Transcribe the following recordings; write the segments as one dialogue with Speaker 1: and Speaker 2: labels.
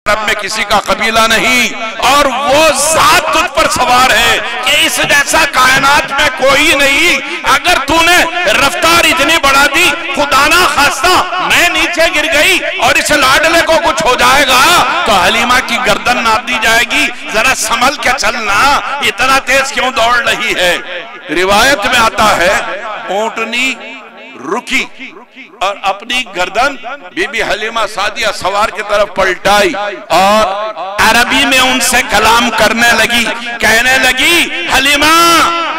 Speaker 1: मुखातब में किसी का कबीला नहीं, और वो जात तुझ पर सवार है कि इस जैसा कायनात में कोई नहीं। अगर तूने रफ्तार इतनी बढ़ा दी, खुदा ना खास्ता मैं नीचे गिर गई और इस लाडले को कुछ हो जाएगा तो हलीमा की गर्दन नाप दी जाएगी। जरा संभल के चलना, इतना तेज क्यों दौड़ रही है। रिवायत में आता है ऊंटनी रुकी और अपनी गर्दन बीबी हलीमा सादिया सवार की तरफ पलटाई और अरबी में उनसे कलाम करने लगी। कहने लगी, हलीमा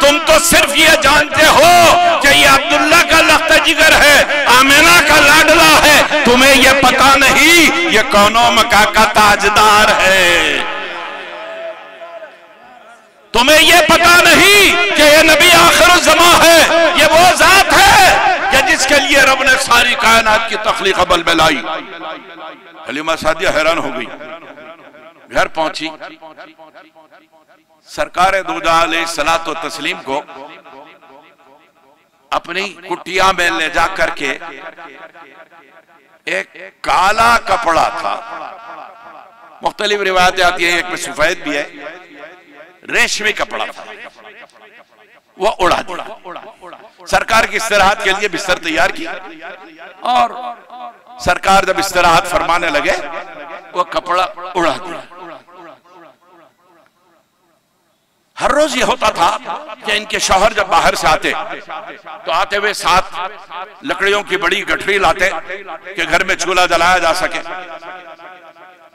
Speaker 1: तुम तो सिर्फ ये जानते हो कि ये अब्दुल्ला का लख्त जिगर है, आमिना का लाडला है, तुम्हें ये पता नहीं ये कौनो मका का ताजदार है। तुम्हें ये पता नहीं कि ये नबी आखिर ज़मा है, ये वो जात है कि जिसके लिए रब ने सारी कायनात की तख्लीक अमल में लाई। हलीमा सादिया हैरान हो गई, घर पहुंची, सरकार दूजा अलैहिस्सलातो तस्लीम को अपनी कुटिया में ले जा करके एक काला कपड़ा था, मुख्तलिफ रिवायतें आती है, एक में सफेद भी है, रेशमी कपड़ा था, वो उड़ा दिया। सरकार की इस्तिराहत के लिए बिस्तर तैयार की और सरकार जब इस्तिराहत फरमाने लगे वो कपड़ा उड़ा दिया। हर रोज ये होता था कि इनके शौहर जब बाहर से आते तो आते हुए साथ लकड़ियों की बड़ी गठरी लाते कि घर में चूल्हा जलाया जा सके।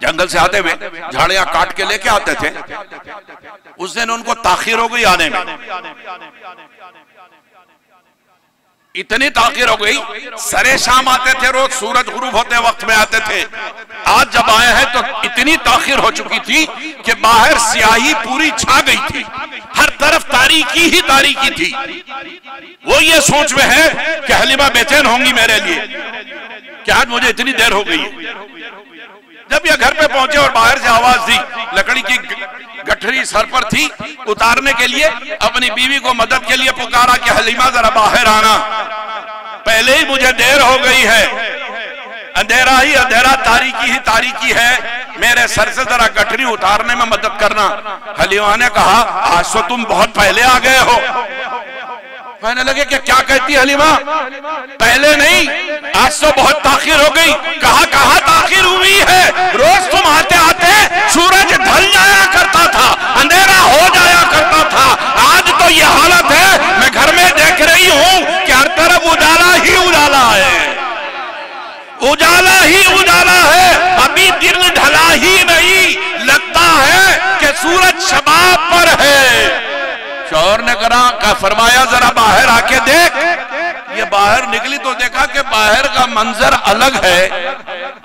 Speaker 1: जंगल से आते हुए झाड़ियां काट के लेके आते थे। उस दिन उनको ताखीर हो गई आने में, इतनी ताखीर हो गई, सरे शाम आते थे, रोज सूरज गुरूब होते वक्त में आते थे। आज जब आए हैं तो इतनी ताखीर हो चुकी थी कि बाहर स्याही पूरी छा गई थी, हर तरफ तारीकी ही तारीकी थी। वो ये सोच में है कि हलीमा बेचैन होंगी मेरे लिए कि आज मुझे इतनी देर हो गई। जब ये घर पे पहुंचे और बाहर से आवाज दी, लकड़ी की गठरी सर पर थी, उतारने के लिए अपनी बीवी को मदद के लिए पुकारा कि हलीमा जरा बाहर आना, पहले ही मुझे देर हो गई है, अंधेरा ही अंधेरा, तारीकी ही तारीकी है, मेरे सर से जरा गठरी उतारने में मदद करना। हलीमा ने कहा, आज तो तुम बहुत पहले आ गए हो। कहने लगे कि क्या कहती हलीमा, पहले नहीं, आज तो बहुत ताखीर हो गई। कहा ताखीर हुई है, रोज तुम आते आते सूरज ढल जाया करता था, अंधेरा हो जाया करता था। आज तो ये हालत है, मैं घर में देख रही हूं कि हर तरफ उजाला ही उजाला है, उजाला ही उजाला है, अभी दिन ढला ही नहीं, लगता है कि सूरज शबाब पर है। शौहर ने कहा फरमाया जरा बाहर आके देख। ये बाहर निकली तो देखा कि बाहर का मंजर अलग है।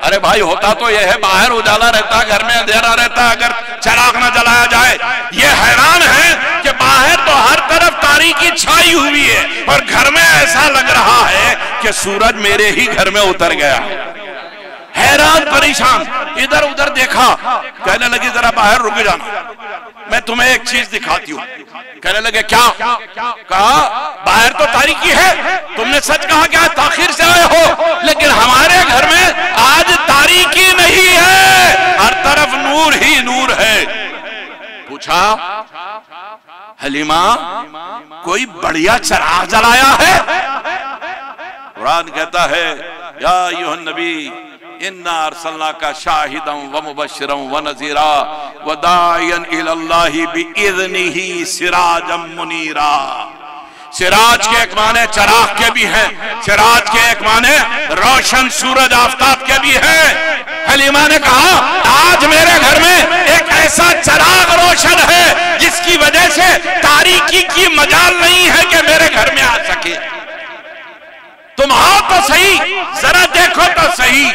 Speaker 1: अरे भाई होता तो यह है, बाहर उजाला रहता, घर में अंधेरा रहता, अगर चिराग न जलाया जाए। ये हैरान है कि बाहर तो हर तरफ तारीकी छाई हुई है और घर में ऐसा लग रहा है कि सूरज मेरे ही घर में उतर गया। हैरान परेशान इधर उधर देखा, कहने लगी जरा बाहर रुक जाना, मैं तुम्हें एक चीज दिखाती हूँ। कहने लगे क्या? कहा बाहर तो तारीकी है, तुमने सच कहा क्या ताखीर से आए हो, लेकिन हमारे घर में आज तारीकी नहीं है, हर तरफ नूर ही नूर है। पूछा हलीमा कोई बढ़िया चिराग जलाया है? कुरान कहता है या अय्युहन नबी इन्ना अरसलनाका शाहिदन व मुबश्शिरन व नज़ीरा व दाइयन इलल्लाहि बिइज़निही सिराजम मुनीरा। सिराज के एक माने चिराग के भी हैं, सिराज के एक माने रोशन सूरज आफताब के भी हैं। हलीमा ने कहा आज मेरे घर में एक ऐसा चिराग रोशन है जिसकी वजह से तारीकी की मजाल नहीं है कि मेरे घर में आ सके। तुम आओ तो सही, जरा देखो तो सही।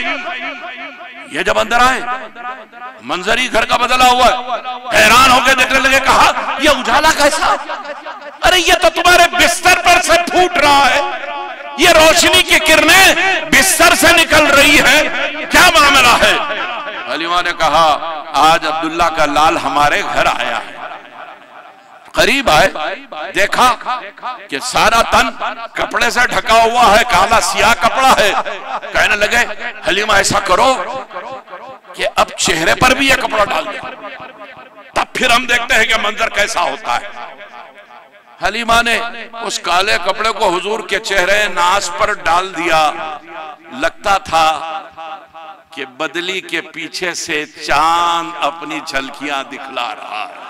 Speaker 1: ये जब अंदर आए मंजर ही घर का बदला हुआ है, हैरान होकर देखने लगे, कहा ये उजाला कैसा? अरे ये तो तुम्हारे बिस्तर पर से फूट रहा है, ये रोशनी की किरणें बिस्तर से निकल रही है, क्या मामला है? हलीमा ने कहा आज अब्दुल्ला का लाल हमारे घर आया है। करीब आए, देखा कि सारा तन कपड़े से ढका हुआ है, काला सियाह कपड़ा है। कहने लगे हलीमा ऐसा करो कि अब चेहरे पर भी यह कपड़ा डाल दिया। तब फिर हम देखते हैं कि मंजर कैसा होता है। हलीमा ने उस काले कपड़े को हुजूर के चेहरे नास पर डाल दिया। लगता था कि बदली के पीछे से चांद अपनी झलकियां दिखला रहा है।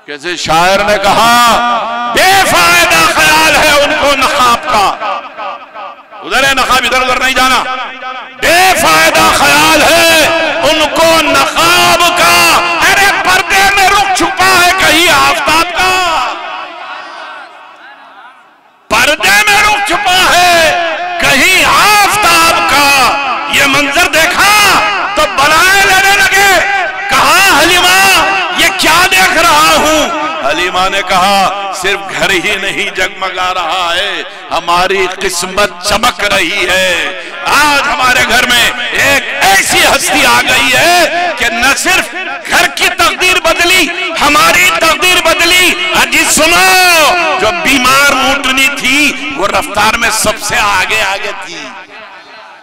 Speaker 1: कैसे शायर ने कहा, बेफायदा ख्याल है उनको नकाब का, उधर है नकाब, इधर उधर नहीं जाना। बेफायदा ख्याल है उनको नकाब का, अरे पर्दे में रुख छुपा है कहीं आफताब का, पर्दे में रुख छुपा है कहीं आफताब का। ये मंजर देखा तो बनाए लेने लगे। कहा हलीमा ये क्या देख रहा हूं? हलीमा ने कहा सिर्फ घर ही नहीं जगमगा रहा है, हमारी किस्मत चमक रही है। आज हमारे घर में एक ऐसी हस्ती आ गई है कि न सिर्फ घर की तकदीर बदली, हमारी तकदीर बदली। अजी सुनो, जो बीमार ऊंटनी थी वो रफ्तार में सबसे आगे आगे थी।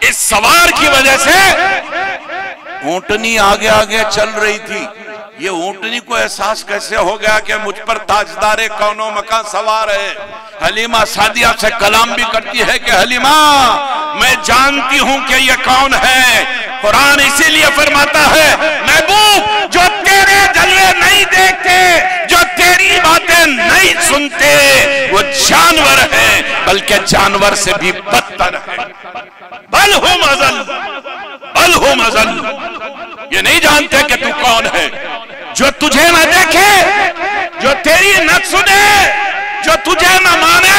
Speaker 1: इस सवार की वजह से ऊंटनी आगे आगे चल रही थी। ये ऊंटनी को एहसास कैसे हो गया कि मुझ पर ताजदारे कौनो मकान सवार है। हलीमा सादिया से कलाम भी करती है कि हलीमा मैं जानती हूं कि ये कौन है। कुरान इसीलिए फरमाता है, महबूब जो तेरे जलवे नहीं देखते, जो तेरी बातें नहीं सुनते, वो जानवर है, बल्कि जानवर से भी बदतर है। बल हुम अज़ल, बल हुम अज़ल। ये नहीं जानते कि तू कौन है। जो तुझे न देखे, जो तेरी न सुने, जो तुझे न माने,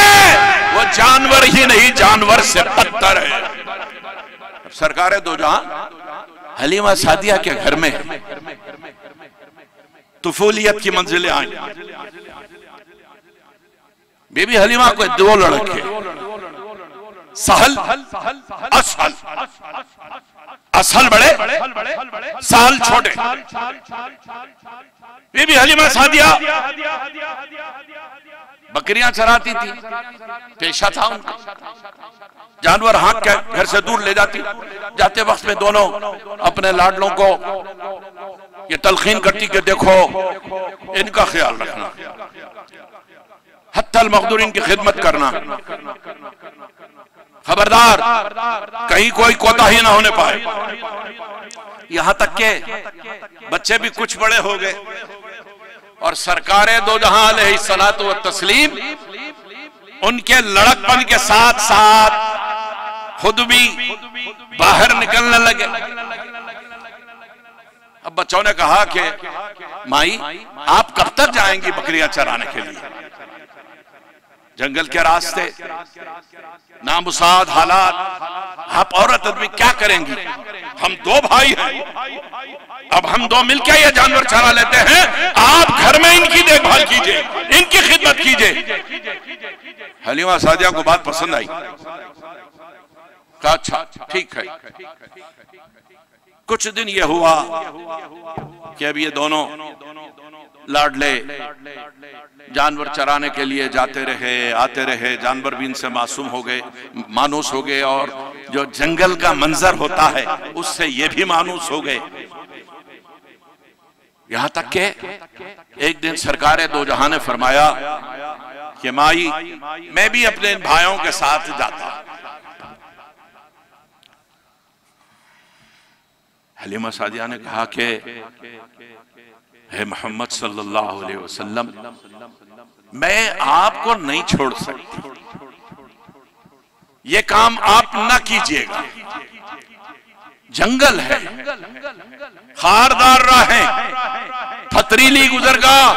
Speaker 1: वो जानवर ही नहीं, जानवर से बदतर है। सरकारे दो जहां हलीमा सादिया के घर में तुफूलियत की मंजिलें आई। बीबी हलीमा को दो लड़के, सहल असल, असल बड़े साल छोटे। बीबी हलीमा सादिया बकरियां चराती थी, पेशा था उनका। जानवर हाँक के घर से दूर ले जाती। जाते वक्त में दोनों अपने लाडलों को ये तलखीन करती कि देखो इनका ख्याल रखना, हत्तल मकदूरीन की खिदमत करना, खबरदार कहीं कोई कोताही ना होने पाए। यहां तक के बच्चे भी कुछ बड़े हो गए और सरकारे दो जहां अलैहिस्सलातु व तस्लीम उनके लड़कपन के साथ साथ खुद भी बाहर निकलने लगे। अब बच्चों ने कहा कि माई आप कब तक जाएंगी बकरियां चराने के लिए? जंगल के रास्ते, नामुसाद हालात, आप औरत आदमी क्या करेंगी? हम दो भाई हैं, अब हम दो मिलकर ये जानवर चरा लेते हैं, आप घर में इनकी देखभाल कीजिए, इनकी खिदमत कीजिए। हलीमा सादिया को बात पसंद आई। कहा अच्छा ठीक है। कुछ दिन ये हुआ कि अब ये दोनों लाडले जानवर चराने के लिए जाते रहे, आते रहे। जानवर भी इनसे मासूम हो गए, मानूस हो गए, और जो जंगल का मंजर होता है उससे ये भी मानूस हो गए। यहां तक के एक दिन सरकारे दो जहां ने फरमाया कि माई मैं भी अपने भाइयों के साथ जाता। हलीमा सादिया ने कहा कि हे मोहम्मद सल्लल्लाहु अलैहि वसल्लम, मैं आपको नहीं छोड़ सकती, ये काम आप ना कीजिएगा। जंगल है, खारदार राहें, पथरीली गुजरगाह,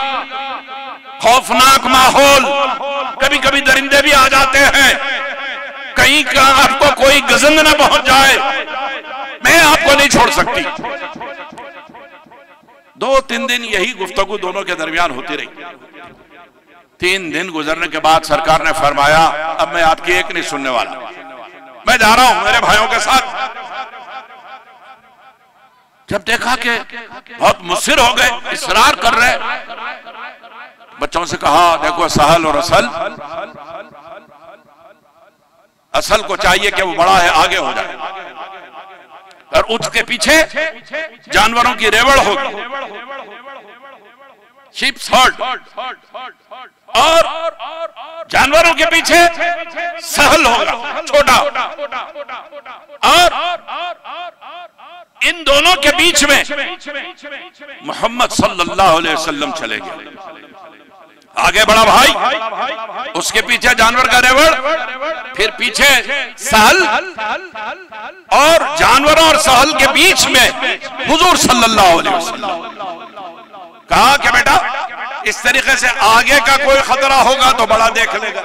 Speaker 1: खौफनाक माहौल, कभी कभी दरिंदे भी आ जाते हैं, कहीं का आपको कोई गजंद ना पहुंच जाए, मैं आपको नहीं छोड़ सकती। 2-3 दिन यही गुफ्तगू दोनों के दरमियान होती रही। 3 दिन गुजरने के बाद सरकार ने फरमाया अब मैं आपकी एक नहीं सुनने वाला, मैं जा रहा हूं मेरे भाइयों के साथ। जब देखा कि बहुत मुसिर हो गए, इसरार कर रहे, बच्चों से कहा देखो सहल और असल, असल को चाहिए कि वो बड़ा है आगे हो जाए, और उसके पीछे जानवरों की रेवड़ होगी, शीप्स हर्ड, और जानवरों के पीछे सहल होगा छोटा, और इन दोनों के बीच में मोहम्मद सल्लल्लाहु अलैहि वसल्लम चले गए। आगे बड़ा भाई, उसके पीछे जानवर का रेवड़, फिर पीछे सहल, और जानवरों और सहल के बीच में हुजूर सल्लल्लाहु अलैहि वसल्लम। कहा कि बेटा इस तरीके से आगे का कोई खतरा होगा तो बड़ा देख लेगा,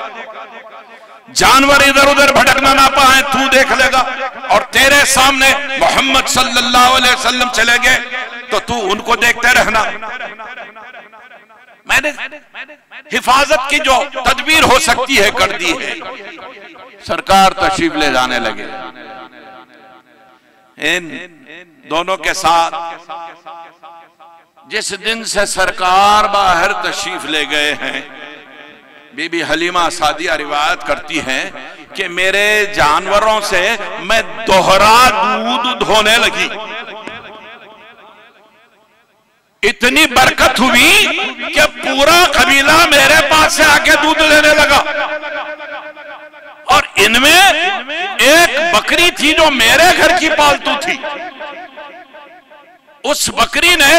Speaker 1: जानवर इधर उधर भटकना ना पाए तू देख लेगा, और तेरे सामने मोहम्मद सल्लल्लाहु अलैहि वसल्लम चले गए तो तू उनको देखते रहना। मैंने हिफाजत की जो तदबीर हो सकती है कर दी है। सरकार तशरीफ ले जाने लगे। इन दोनों के साथ जिस दिन से सरकार बाहर तशरीफ ले गए हैं, बीबी हलीमा सादिया रिवायत करती हैं कि मेरे जानवरों से मैं दोहरा दूध धोने लगी। इतनी बरकत हुई कि पूरा कबीला मेरे पास से आके दूध लेने लगा, और इनमें एक बकरी थी जो मेरे घर की पालतू थी। उस बकरी ने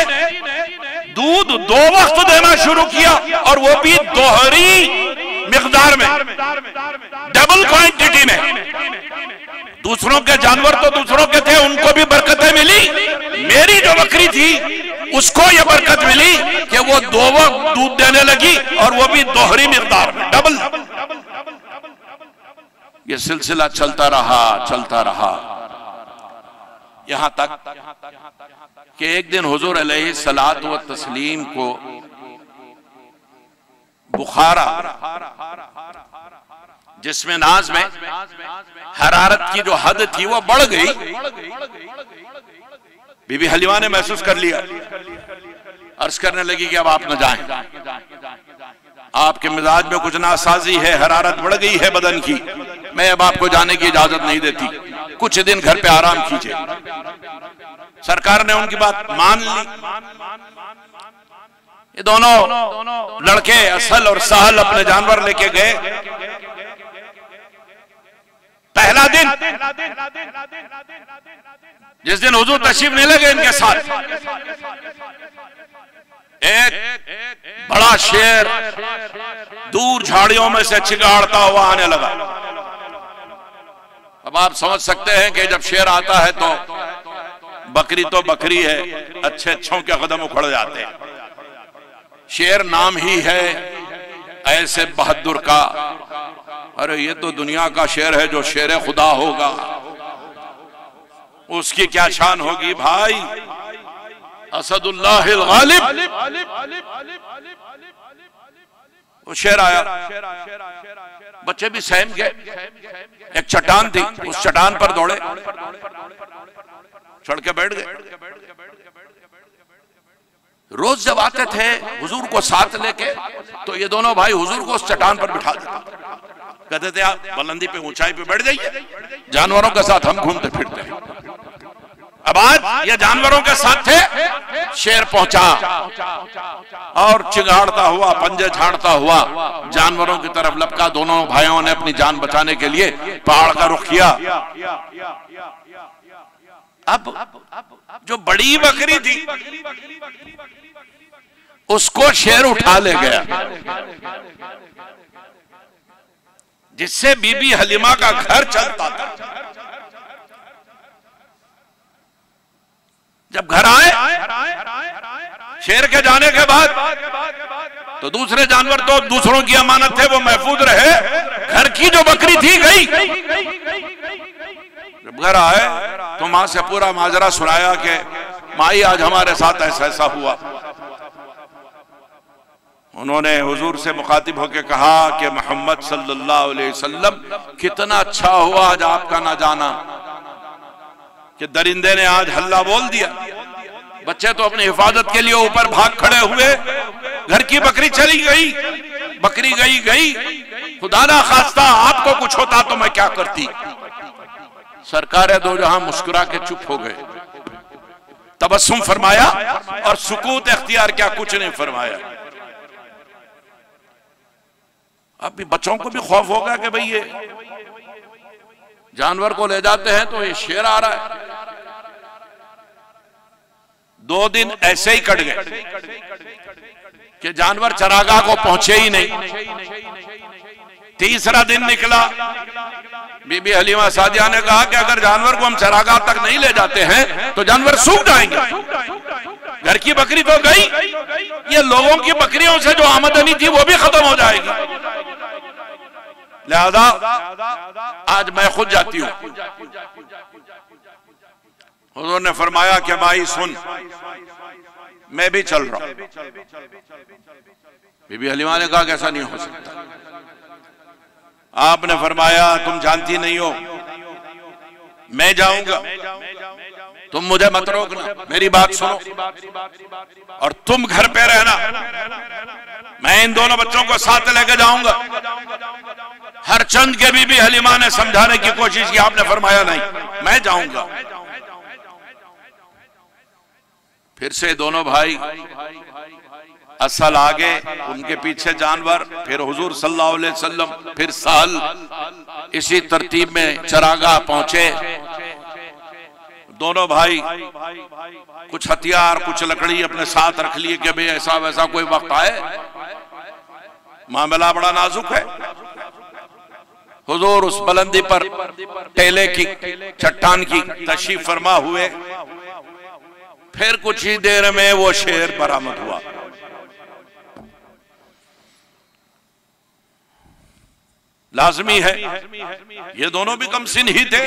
Speaker 1: दूध 2 वक्त देना शुरू किया, और वो भी दोहरी मिकदार में, डबल क्वांटिटी में। दूसरों के जानवर तो दूसरों के थे, उनको भी बरकतें मिली, मेरी जो बकरी थी उसको ये बरकत मिली कि वो 2 वक्त दूध देने लगी, और वो भी दोहरी मिकदार में, डबल। ये सिलसिला चलता रहा यहां तक कि एक दिन हुजूर अलैहि सलात व तस्लीम को बुखारा, जिसमें नाज में हरारत की जो हद थी वो बढ़ गई। बीबी हलीमा ने महसूस कर लिया, अर्ज करने लगी कि अब आप न जाएं, आपके मिजाज में कुछ नासाजी है, हरारत बढ़ गई है बदन की, मैं अब आपको जाने की इजाजत नहीं देती, कुछ दिन घर पे आराम कीजिए। सरकार ने उनकी बात मान ली। ये दोनों लड़के असल और सहल अपने जानवर लेके गए। पहला दिन, जिस दिन हुजूर तशरीफ नहीं लगे इनके साथ, एक बड़ा शेर दूर झाड़ियों में से चिगाड़ता हुआ आने लगा। अब आप समझ सकते हैं कि जब शेर आता है तो बकरी तो बकरी है, अच्छे अच्छों के कदम उखड़ जाते हैं। शेर नाम ही है ऐसे बहादुर का, अरे ये तो दुनिया का शेर है, जो शेर खुदा होगा उसकी क्या शान होगी भाई। असदुल्लाहिल गालिब, वो शेर आया, बच्चे भी सहम गए। एक चट्टान थी, उस चट्टान पर दौड़े, चढ़ के बैठ गए। रोज जब आते थे हुजूर को साथ लेके, तो ये दोनों भाई हुजूर को उस चट्टान पर बिठा देते, कहते थे आप बुलंदी पे, ऊंचाई पे बैठ जाइए, जानवरों के साथ हम घूमते फिरते हैं। अब आज ये जानवरों के साथ थे, शेर पहुंचा और चिगाड़ता हुआ, पंजे झाड़ता हुआ जानवरों की तरफ लपका। दोनों भाइयों ने अपनी जान बचाने के लिए पहाड़ का रुख किया। अब जो बड़ी बकरी थी उसको शेर उठा ले गया, जिससे बीबी हलीमा का घर चलता था। जब घर आए शेर के जाने के बाद, तो दूसरे जानवर तो दूसरों की अमानत थे, वो महफूज रहे। घर की जो बकरी थी गई। जब घर आए तो मां से पूरा माजरा सुनाया कि माई आज हमारे साथ ऐसा ऐसा हुआ। उन्होंने हुजूर से मुखातिब होकर कहा कि मोहम्मद सल्लल्लाहु अलैहि वसल्लम, कितना अच्छा हुआ आज आपका ना जाना, कि दरिंदे ने आज हल्ला बोल दिया। बच्चे तो अपनी हिफाजत के लिए ऊपर भाग खड़े हुए, घर की बकरी चली गई, बकरी गई। खुदा ना खास्ता आपको कुछ होता तो मैं क्या करती। सरकार दो जहां मुस्कुरा के चुप हो गए, तबस्सुम फरमाया और सुकूत इख्तियार किया, कुछ नहीं फरमाया। अब भी बच्चों को भी खौफ होगा कि भाई ये जानवर को ले जाते हैं तो ये शेर आ रहा है। 2 दिन ऐसे ही कट गए कि जानवर चरागाह को पहुंचे ही नहीं। तीसरा दिन निकला, बीबी हलीमा सादिया ने कहा कि अगर जानवर को हम चरागाह तक नहीं ले जाते हैं तो जानवर सूख जाएंगे। घर की बकरी तो गई, ये लोगों की बकरियों से जो आमदनी थी वो भी खत्म हो जाएगी। लिहाजा आज मैं खुद जाती हूं। हुजूर ने फरमाया कि भाई सुन, मैं भी चल रहा हूं। बीबी हलीमा ने कहा कि ऐसा नहीं हो सकता। आपने फरमाया तुम जानती नहीं हो, मैं जाऊंगा, तुम मुझे मत रोकना, मेरी बात सुनो और तुम घर पे रहना, मैं इन दोनों बच्चों को साथ लेके जाऊंगा। हर चंद के बीबी हलीमा ने समझाने की कोशिश की, आपने फरमाया नहीं, मैं जाऊंगा। फिर से दोनों भाई असल आगे, उनके पीछे जानवर, फिर हुजूर सल्लल्लाहु अलैहि वसल्लम, फिर सहल, इसी तरतीब में चरागाह पहुंचे। दोनों भाई कुछ हथियार कुछ लकड़ी अपने साथ रख लिए कि भाई ऐसा वैसा कोई वक्त आए, मामला बड़ा नाजुक है। हुजूर उस बुलंदी पर टेले की चट्टान की तशरीफ फरमा हुए। फिर कुछ ही देर में वो शेर बरामद हुआ। लाजमी है, ये दोनों भी कमसिन ही थे।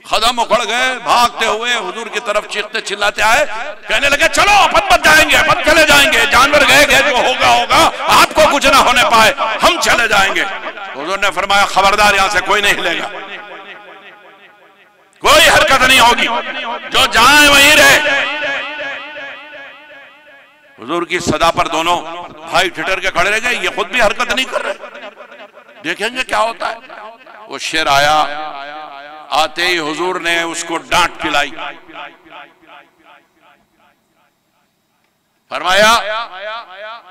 Speaker 1: कदम उखड़ गए, भागते हुए हुजूर की तरफ चीखते चिल्लाते आए, कहने लगे चलो अपन मत जाएंगे, अपन चले जाएंगे, जानवर गए गए, जो होगा होगा, आपको कुछ ना होने पाए, हम चले जाएंगे। हुजूर ने फरमाया खबरदार, यहां से कोई नहीं हिलेगा, कोई हरकत नहीं होगी, जो जाए वहीं रहे। हुजूर की सदा पर दोनों भाई ठिठर के खड़े रह गए, ये खुद भी हरकत नहीं कर रहे, देखेंगे क्या होता है। वो शेर आया, आते ही हुजूर ने उसको डांट पिलाई, फरमाया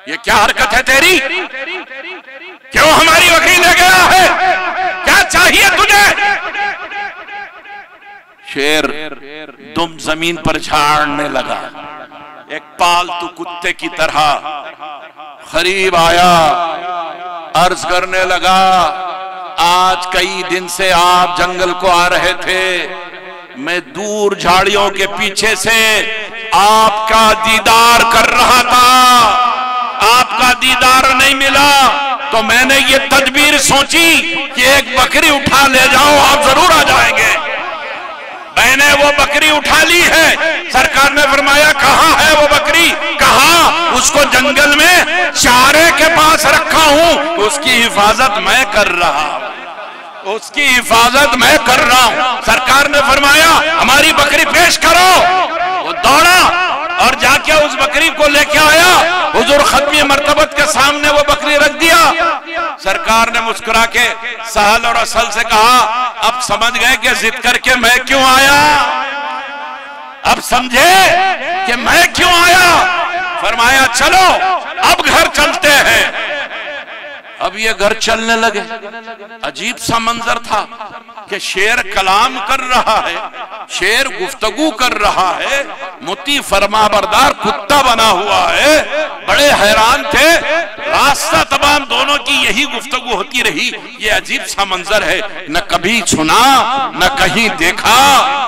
Speaker 1: ये क्या हरकत है तेरी, क्यों हमारी बकरी ले गया है, क्या चाहिए तुझे। शेर दुम जमीन पर झाड़ने लगा, एक पालतू कुत्ते की तरह करीब आया, अर्ज करने लगा आज कई दिन से आप जंगल को आ रहे थे, मैं दूर झाड़ियों के पीछे से आपका दीदार कर रहा था, आपका दीदार नहीं मिला तो मैंने ये तदबीर सोची कि एक बकरी उठा ले जाओ, आप जरूर आ जाएंगे। मैंने वो बकरी उठा ली है। सरकार ने फरमाया कहाँ है वो बकरी, कहाँ, उसको जंगल में चारे के पास रखा हूं, उसकी हिफाजत मैं कर रहा हूं, उसकी हिफाजत मैं कर रहा हूं। सरकार ने फरमाया हमारी बकरी पेश करो। वो दौड़ा और जाके उस बकरी को लेके आया, हुजूर खत्मी मर्तबत के सामने वो बकरी रख दिया। सरकार ने मुस्कुरा के सहल और असल से कहा अब समझ गए कि जिद करके मैं क्यों आया, अब समझे कि मैं क्यों आया। फरमाया चलो अब घर चलते हैं। अब ये घर चलने लगे। अजीब सा मंजर था कि शेर कलाम कर रहा है, शेर गुफ्तगू कर रहा है, मुती फरमाबरदार कुत्ता बना हुआ है। बड़े हैरान थे, रास्ता तमाम दोनों की यही गुफ्तगू होती रही। ये अजीब सा मंजर है, न कभी सुना न कहीं देखा।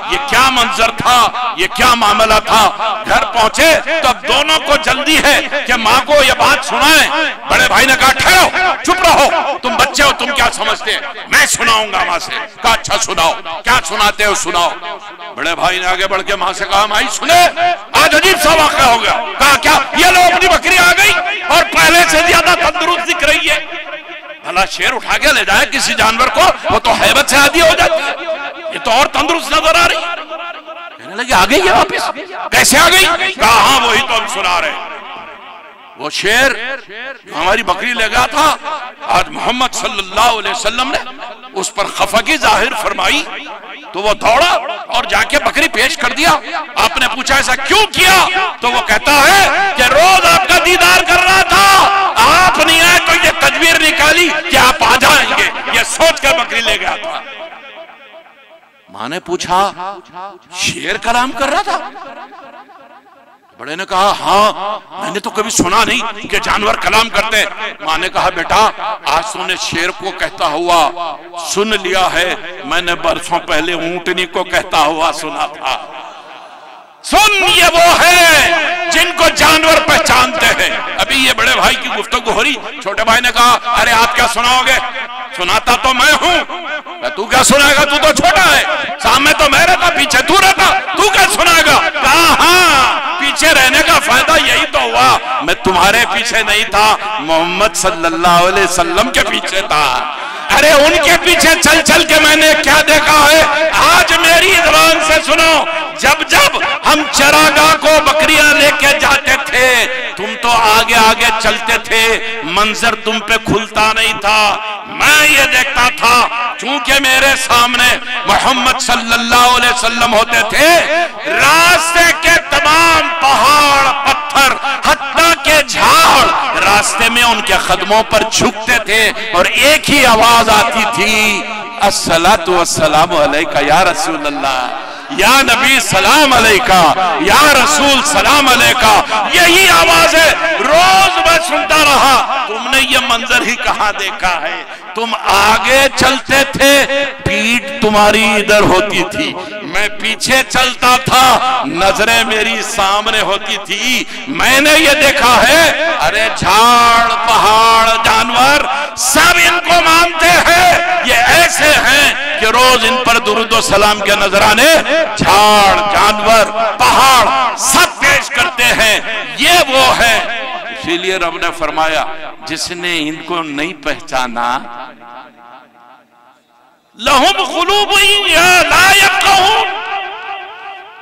Speaker 1: ये क्या मंजर था, ये क्या मामला था। घर पहुंचे तो अब दोनों को जल्दी है कि माँ को ये बात सुनाए। बड़े भाई ने कहा ठहरो, चुप रहो, तुम बच्चे हो, तुम क्या समझते हैं, मैं सुनाऊंगा माँ से। कहा अच्छा सुनाओ, क्या सुनाते हो सुनाओ। बड़े भाई ने आगे बढ़ के माँ से कहा माँ सुने, आज अजीब सा वाक़या हो गया। कहा क्या, ये लो अपनी बकरी आ गई और पहले से ज्यादा तंदुरुस्त दिख रही है। भला शेर उठा के ले जाए किसी जानवर को, वो तो हैबत से आदी हो जाती है, ये तो और तंदुरुस्त नजर आ रही। कहने लगे आ गई है वापिस, कैसे आ गई। कहा हाँ वही तो हम सुना रहे हैं। वो शेर हमारी बकरी ले गया था, आज मोहम्मद सल्लल्लाहु अलैहि वसल्लम ने उस पर खफगी जाहिर फरमाई तो वो दौड़ा और जाके बकरी पेश कर दिया। आपने पूछा ऐसा क्यों किया? तो वो कहता है कि रोज आपका दीदार कर रहा था, आप नहीं आए तो ये तदबीर निकाली कि आप आ जाएंगे, ये सोच कर बकरी ले गया था। मां ने पूछा शेर कलाम कर रहा था? बड़े ने कहा हाँ, मैंने तो कभी सुना नहीं कि जानवर कलाम करते हैं। मां ने कहा बेटा आज तूने शेर को कहता हुआ सुन लिया है, मैंने बरसों पहले ऊंटनी को कहता हुआ सुना था। सुन, ये वो है जिनको जानवर पहचानते हैं। अभी ये बड़े भाई की गुफ्तगू हो रही, छोटे भाई ने कहा अरे आप क्या सुनाओगे? सुनाता तो मैं हूं। तू क्या सुनाएगा? तू तो छोटा है, सामने तो मैं रहता, पीछे तू रहता, तू क्या सुनाएगा? कहा हाँ, पीछे रहने का फायदा यही तो हुआ, मैं तुम्हारे पीछे नहीं था, मोहम्मद सल्लल्लाहु अलैहि वसल्लम के पीछे था। अरे उनके पीछे चल चल के मैंने क्या देखा है, आज मेरी जुबान से सुनो। जब जब हम चरागाह को बकरियां लेके जाते थे, तुम तो आगे आगे चलते थे, मंजर तुम पे खुलता नहीं था। मैं ये देखता था, चूंकि मेरे सामने मोहम्मद सल्लल्लाहु अलैहि वसल्लम होते थे, रास्ते के तमाम पहाड़ पत्थर हत्ता के झाड़ रास्ते में उनके कदमों पर झुकते थे और एक ही आवाज आती थी, अस्सलातु वस्सलामु अलैका या रसूल अल्लाह, या नबी सलाम अलैका, या रसूल सलाम अलैका। यही आवाज है, रोज मैं सुनता रहा। तुमने ये मंजर ही कहां देखा है? तुम आगे चलते थे, पीठ तुम्हारी इधर होती थी, मैं पीछे चलता था, नजरें मेरी सामने होती थी। मैंने ये देखा है, अरे झाड़ पहाड़ जानवर सब इनको मानते हैं, ये ऐसे हैं कि रोज इन पर दुरूद व सलाम के नजराने झाड़ जानवर पहाड़ सब पेश करते हैं। ये वो है, इसीलिए रब ने फरमाया जिसने इनको नहीं पहचाना, लहुम खुलूबुन ला यफ़क़हून,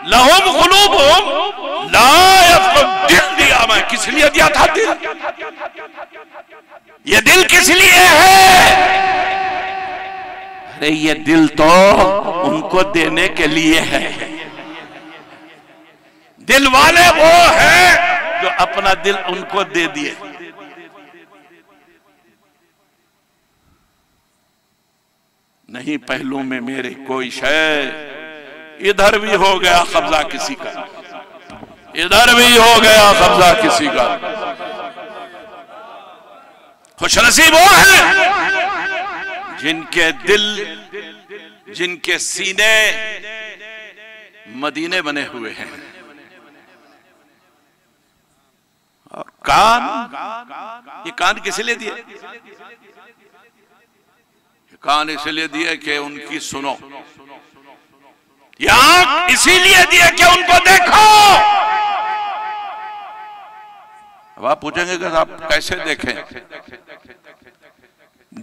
Speaker 1: लहुम खुलूबुन ला यफ़क़हून। दिल दिया मैं, किस लिए दिया था दिल? ये दिल किस लिए है? अरे ये दिल तो उनको देने के लिए है। दिल वाले वो है जो अपना दिल उनको दे दिए। नहीं पहलू में मेरे कोई शय, इधर भी हो गया कब्जा किसी का, इधर भी हो गया कब्जा किसी का। खुशनसीब वो है जिनके दिल, जिनके सीने मदीने बने हुए हैं। और कान, ये कान किस लिए दिए? कान इसलिए दिए कि उनकी सुनो, ये आंख इसीलिए दिए कि उनको देखो। अब आप पूछेंगे कि आप कैसे देखें?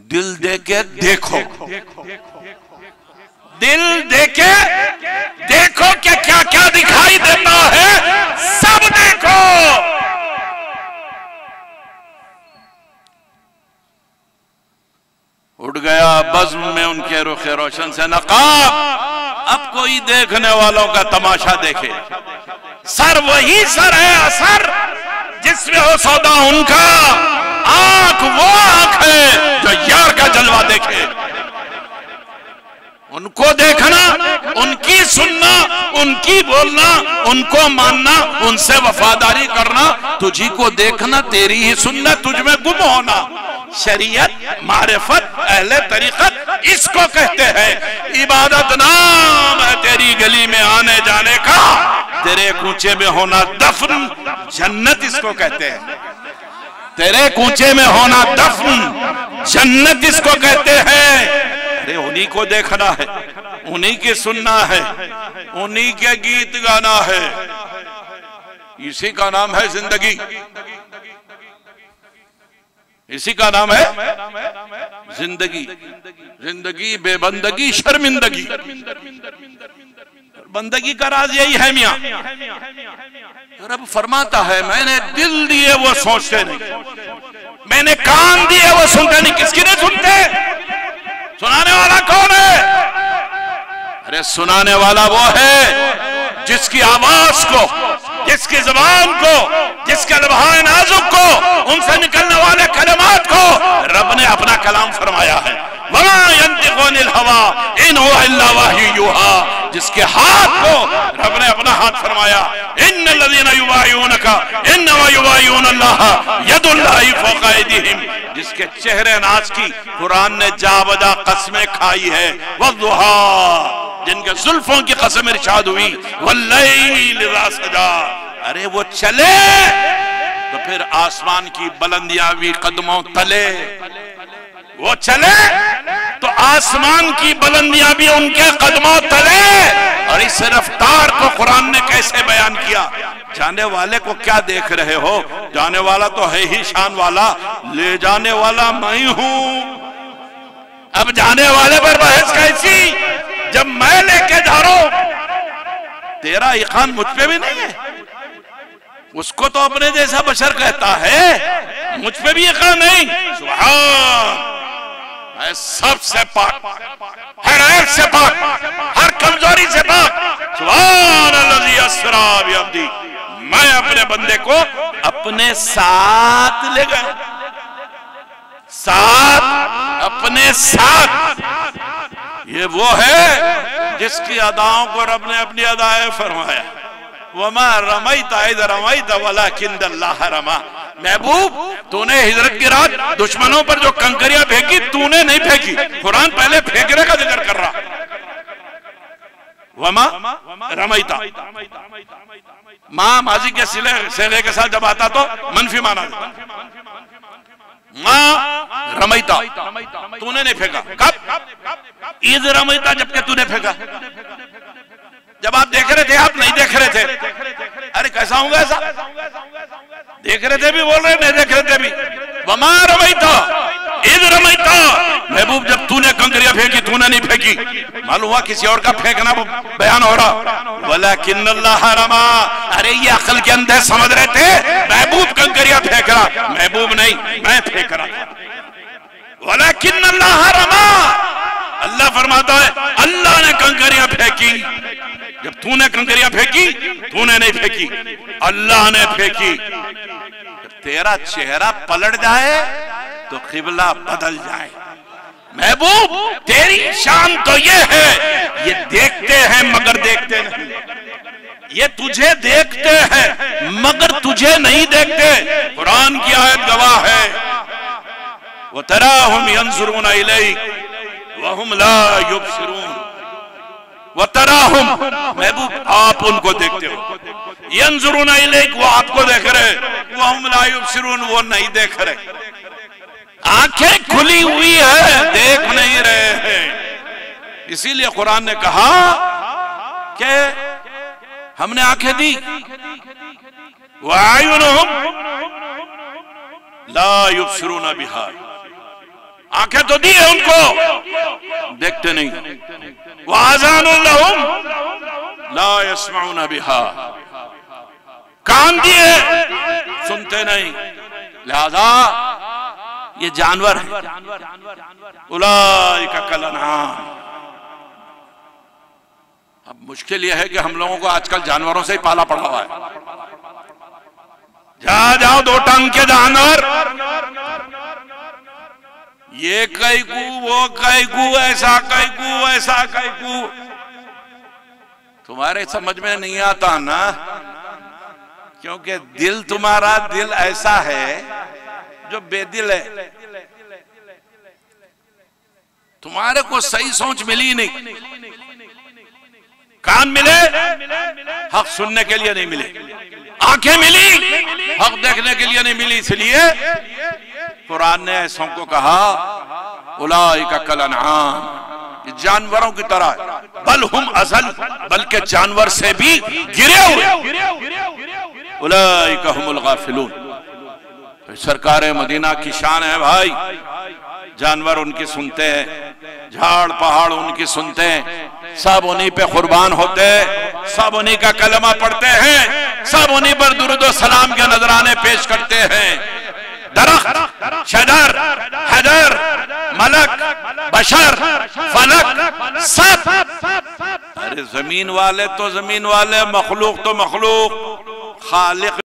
Speaker 1: दिल देके देखो, दिल देके देखो कि क्या क्या दिखाई देता है, सब देखो। उड़ गया बज़्म में उनके रुखे रोशन से नकाब, अब कोई देखने वालों का तमाशा देखे। सर वही सर है, असर जिसमें हो सौदा उनका, आंख वो आंख है जो यार का जलवा देखे। उनको देखना, उनकी सुनना, उनकी बोलना, उनको मानना, उनसे वफादारी करना, तुझी को देखना, तेरी ही सुनना, तुझ में गुम होना। शरीयत, मारिफत, अहले तरीकत इसको कहते हैं। इबादत नाम है तेरी गली में आने जाने का, तेरे कूचे में होना दफन जन्नत इसको कहते हैं। तेरे कूचे में होना दफन जन्नत इसको कहते हैं। अरे उन्हीं को देखना है, उन्हीं की सुनना है, उन्हीं के गीत गाना है। इसी का नाम है जिंदगी, इसी का नाम है जिंदगी। जिंदगी बेबंदगी शर्मिंदगी, बंदगी का राज यही है मियां। रब फरमाता है मैंने दिल दिए वो सोचते नहीं, मैंने कान दिए वो सुनते नहीं। किसकी नहीं सुनते? सुनाने वाला कौन है? अरे सुनाने वाला वो है जिसकी आवाज को, जिसकी जुबान को, जिसके लम्हा नाजुक को, उनसे निकलने वाले कलमात को रब ने अपना कलाम फरमाया है। वमा यंतिकु अनिल हवा इन हुवा इल्ला वह्यु यूहा, जिसके हाथ को रब ने अपना हाथ फरमाया। इन्नल लज़ीना युबायिऊनका इन्नमा युबायिऊन अल्लाह यदुल्लाहि फौqa अयदीहिम, जिसके चेहरे नाज की कुरान ने जावजा कसमें खाई है। वद्दुहा, जिनके जुल्फों की कसम इरशाद हुई। वल्लैल इज़ा सजा, अरे वो चले तो फिर आसमान की बुलंदियां भी कदमों तले, वो चले तो आसमान की बुलंदियां भी उनके कदमों तले। और इस रफ्तार को कुरान ने कैसे बयान किया? जाने वाले को क्या देख रहे हो? जाने वाला तो है ही शान वाला, ले जाने वाला मैं हूं। अब जाने वाले पर बहस कैसी जब मैं लेके जा रहा हूं? तेरा यकीन मुझ पे भी नहीं है, उसको तो अपने जैसा बशर कहता है, मुझ पे भी यकीन नहीं। सुभान, मैं सबसे पाक, हर ऐब से पाक, हर कमजोरी से पाक। सुभान अल्लज़ी अस्रा बिअब्दी, मैं अपने बंदे को अपने साथ ले गया, साथ, अपने साथ। ये वो है जिसकी अदाओं को रब ने अपनी अदाएं फरमाया। वमा रमैता इज़ रमैता वलाकिन्नल्लाह रमा। महबूब, तूने हिजरत की रात दुश्मनों पर जो कंकरियां फेंकी, तूने नहीं फेंकी। कुरान पहले फेंकने का जिक्र कर रहा। वमा रमैता, मां माजी के सिले के साथ जब आता तो मनफी माना। मां रमैता, तूने नहीं फेंका। कब? इज़ रमैता, जबकि तूने फेंका। जब आप देख रहे थे, आप नहीं देख रहे थे। अरे कैसा होगा ऐसा? देख रहे थे भी बोल रहे, नहीं देख रहे थे भी। वमा रमैता इज़ रमैता, महबूब जब तूने कंकरियां फेंकी, तूने नहीं फेंकी। मालूम हुआ किसी और का फेंकना बयान हो रहा। वलाकिन्नल्लाह रमा, अरे ये अक्ल के अंदर समझ रहे थे महबूब कंकरियां फेंक रहा, महबूब नहीं, मैं फेंक रहा। वलाकिन्नल्लाह रमा, अल्लाह फरमाता है अल्लाह ने कंकरियां फेंकी। जब तूने कंकरियां फेंकी, तूने नहीं फेंकी, अल्लाह ने फेंकी। जब तेरा चेहरा पलट जाए तो किबला बदल जाए। महबूब, तेरी शान तो ये है, ये देखते हैं मगर देखते नहीं, ये तुझे देखते हैं मगर तुझे नहीं देखते। कुरान की आयत गवाह है। वतराहुम यंजुरून इलैक वहुम ला युबसिरून। वतराहुम, महबूब आप उनको देखते हो। यंजुरून इलैक, वो आपको देख रहे, वहुम ला युबसिरून, वो नहीं देख रहे। आंखें खुली हुई है, देख नहीं रहे हैं। इसीलिए कुरान ने कहा कि हमने आंखें दी। वअयुनुहुम ला युबसिरून बिहा, आंखें तो दी है उनको, देखते नहीं। वआज़ानुन लहुम ला यस्मऊन बिहा, कान दिए, सुनते नहीं। लिहाजा ये जानवर है। उलाइका कल अनआम। अब मुश्किल यह है कि हम लोगों को आजकल जानवरों से ही पाला पड़ा हुआ है। जाओ दो टांग के जानवर, ये कैकू, वो कैकू, ऐसा कैकू, ऐसा कैकू। तुम्हारे समझ में नहीं आता ना, क्योंकि दिल तुम्हारा दिल ऐसा है जो बेदिल है। तुम्हारे को सही सोच मिली नहीं। कान मिले, हक सुनने के लिए नहीं मिले। आंखें मिली, हक देखने के लिए नहीं मिली। इसलिए कुरान ने ऐसों को कहा उलाइका कल अनआम, जानवरों की तरह। बल हुम अज़ल, बल्कि जानवर से भी गिरे हुए। उलाइका हुमुल गाफिलून। सरकार मदीना की शान है भाई। जानवर उनकी सुनते हैं, झाड़ पहाड़ उनकी सुनते हैं, सब उन्हीं पे कुर्बान होते हैं, सब उन्हीं का कलमा पढ़ते हैं, सब उन्हीं पर दुरूद व सलाम के नजराने पेश करते हैं। दरख्त, शजर, हजर, मलक, बशर, फलक, सब। अरे जमीन वाले तो जमीन वाले, मखलूक तो मखलूक, खालिक